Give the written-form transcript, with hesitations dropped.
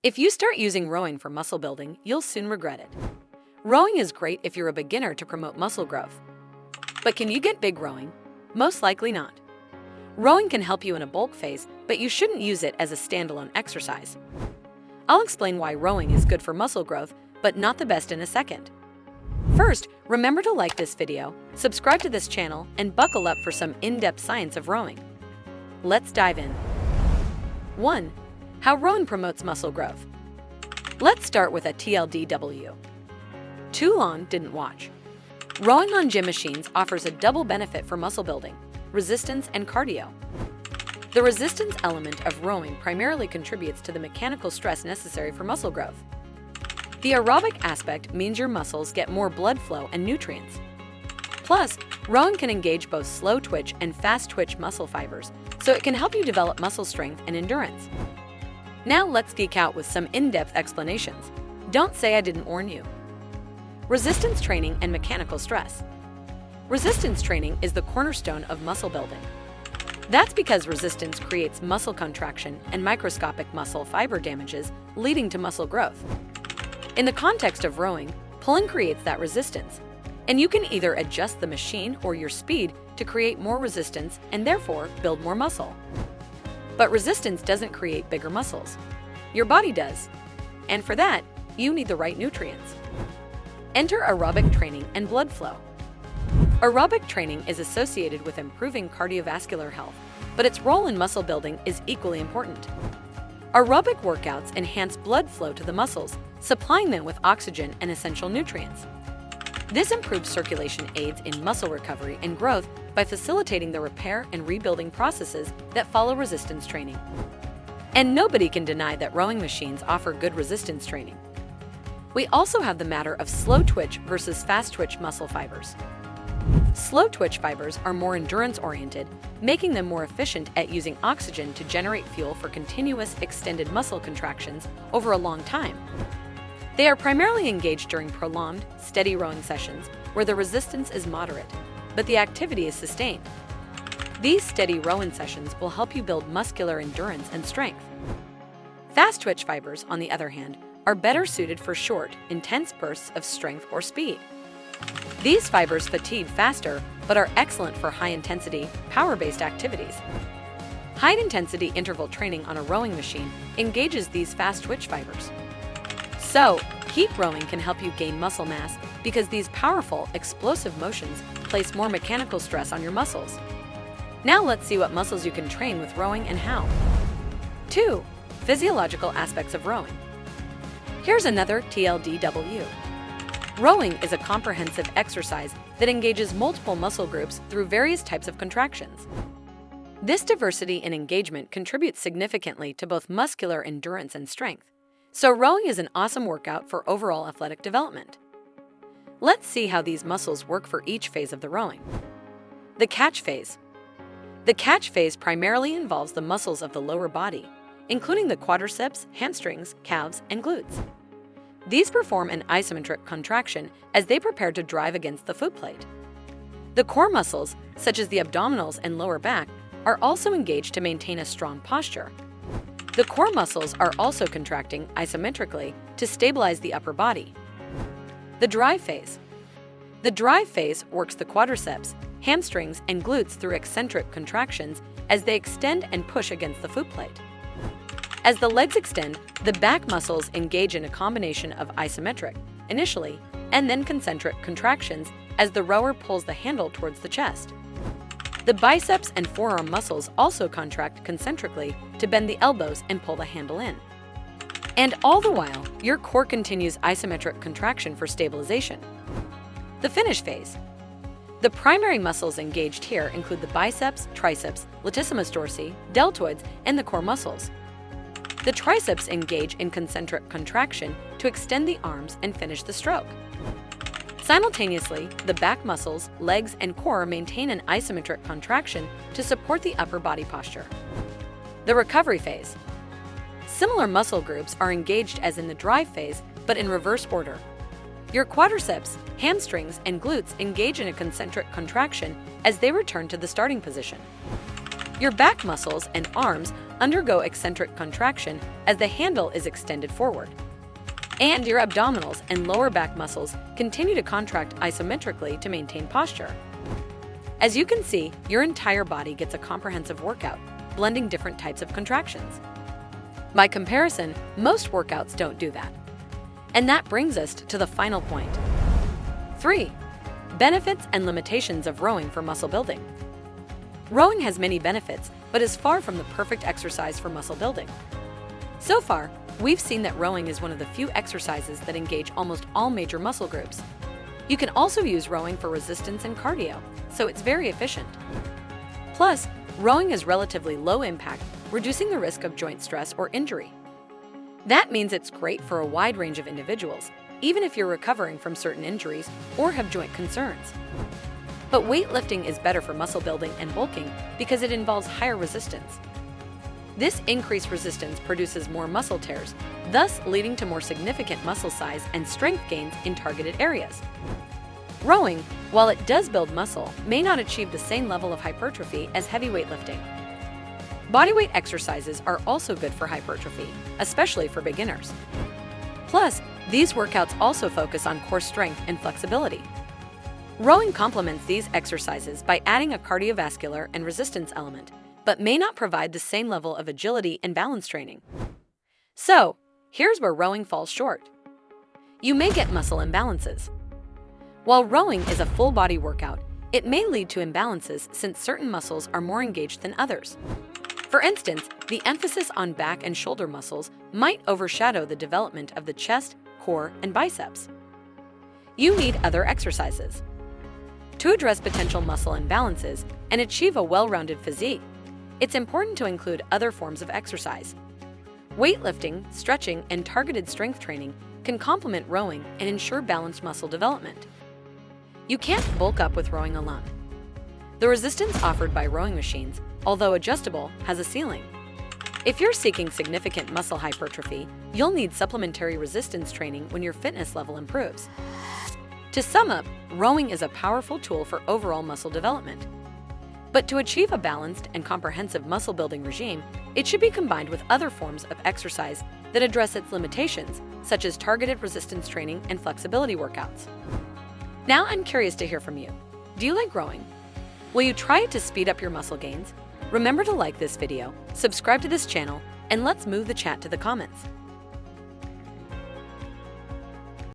If you start using rowing for muscle building, you'll soon regret it. Rowing is great if you're a beginner to promote muscle growth. But can you get big rowing? Most likely not. Rowing can help you in a bulk phase, but you shouldn't use it as a standalone exercise. I'll explain why rowing is good for muscle growth, but not the best in a second. First, remember to like this video, subscribe to this channel, and buckle up for some in-depth science of rowing. Let's dive in. 1. How rowing promotes muscle growth. Let's start with a TLDW. Too long didn't watch. Rowing on gym machines offers a double benefit for muscle building, resistance and cardio. The resistance element of rowing primarily contributes to the mechanical stress necessary for muscle growth. The aerobic aspect means your muscles get more blood flow and nutrients. Plus, rowing can engage both slow twitch and fast twitch muscle fibers, so it can help you develop muscle strength and endurance. Now let's geek out with some in-depth explanations. Don't say I didn't warn you. Resistance training and mechanical stress. Resistance training is the cornerstone of muscle building. That's because resistance creates muscle contraction and microscopic muscle fiber damages, leading to muscle growth. In the context of rowing, pulling creates that resistance, and you can either adjust the machine or your speed to create more resistance and therefore build more muscle. But resistance doesn't create bigger muscles. Your body does. And for that, you need the right nutrients. Enter aerobic training and blood flow. Aerobic training is associated with improving cardiovascular health, but its role in muscle building is equally important. Aerobic workouts enhance blood flow to the muscles, supplying them with oxygen and essential nutrients. This improved circulation aids in muscle recovery and growth by facilitating the repair and rebuilding processes that follow resistance training. And nobody can deny that rowing machines offer good resistance training. We also have the matter of slow twitch versus fast twitch muscle fibers. Slow twitch fibers are more endurance-oriented, making them more efficient at using oxygen to generate fuel for continuous extended muscle contractions over a long time. They are primarily engaged during prolonged, steady rowing sessions where the resistance is moderate, but the activity is sustained. These steady rowing sessions will help you build muscular endurance and strength. Fast twitch fibers, on the other hand, are better suited for short, intense bursts of strength or speed. These fibers fatigue faster, but are excellent for high-intensity, power-based activities. High-intensity interval training on a rowing machine engages these fast twitch fibers. So, heat rowing can help you gain muscle mass because these powerful, explosive motions place more mechanical stress on your muscles. Now let's see what muscles you can train with rowing and how. 2. Physiological aspects of rowing. Here's another TLDW. Rowing is a comprehensive exercise that engages multiple muscle groups through various types of contractions. This diversity in engagement contributes significantly to both muscular endurance and strength. So rowing is an awesome workout for overall athletic development. Let's see how these muscles work for each phase of the rowing. The catch phase. The catch phase primarily involves the muscles of the lower body, including the quadriceps, hamstrings, calves, and glutes. These perform an isometric contraction as they prepare to drive against the foot plate. The core muscles, such as the abdominals and lower back, are also engaged to maintain a strong posture. The core muscles are also contracting isometrically to stabilize the upper body. The drive phase. The drive phase works the quadriceps, hamstrings, and glutes through eccentric contractions as they extend and push against the foot plate. As the legs extend, the back muscles engage in a combination of isometric, initially, and then concentric contractions as the rower pulls the handle towards the chest. The biceps and forearm muscles also contract concentrically to bend the elbows and pull the handle in. And all the while, your core continues isometric contraction for stabilization. The finish phase. The primary muscles engaged here include the biceps, triceps, latissimus dorsi, deltoids, and the core muscles. The triceps engage in concentric contraction to extend the arms and finish the stroke. Simultaneously, the back muscles, legs, and core maintain an isometric contraction to support the upper body posture. The recovery phase. Similar muscle groups are engaged as in the drive phase, but in reverse order. Your quadriceps, hamstrings, and glutes engage in a concentric contraction as they return to the starting position. Your back muscles and arms undergo eccentric contraction as the handle is extended forward. And your abdominals and lower back muscles continue to contract isometrically to maintain posture. As you can see, your entire body gets a comprehensive workout, blending different types of contractions. By comparison, most workouts don't do that. And that brings us to the final point. 3. Benefits and limitations of rowing for muscle building. Rowing has many benefits, but is far from the perfect exercise for muscle building. So far, we've seen that rowing is one of the few exercises that engage almost all major muscle groups. You can also use rowing for resistance and cardio, so it's very efficient. Plus, rowing is relatively low impact, reducing the risk of joint stress or injury. That means it's great for a wide range of individuals, even if you're recovering from certain injuries or have joint concerns. But weightlifting is better for muscle building and bulking because it involves higher resistance. This increased resistance produces more muscle tears, thus leading to more significant muscle size and strength gains in targeted areas. Rowing, while it does build muscle, may not achieve the same level of hypertrophy as heavy weightlifting. Bodyweight exercises are also good for hypertrophy, especially for beginners. Plus, these workouts also focus on core strength and flexibility. Rowing complements these exercises by adding a cardiovascular and resistance element, but may not provide the same level of agility and balance training. So, here's where rowing falls short. You may get muscle imbalances. While rowing is a full-body workout, it may lead to imbalances since certain muscles are more engaged than others. For instance, the emphasis on back and shoulder muscles might overshadow the development of the chest, core, and biceps. You need other exercises. To address potential muscle imbalances and achieve a well-rounded physique, it's important to include other forms of exercise. Weightlifting, stretching, and targeted strength training can complement rowing and ensure balanced muscle development. You can't bulk up with rowing alone. The resistance offered by rowing machines, although adjustable, has a ceiling. If you're seeking significant muscle hypertrophy, you'll need supplementary resistance training when your fitness level improves. To sum up, rowing is a powerful tool for overall muscle development. But to achieve a balanced and comprehensive muscle building regime, it should be combined with other forms of exercise that address its limitations, such as targeted resistance training and flexibility workouts. Now I'm curious to hear from you. Do you like rowing? Will you try it to speed up your muscle gains? Remember to like this video, subscribe to this channel, and let's move the chat to the comments.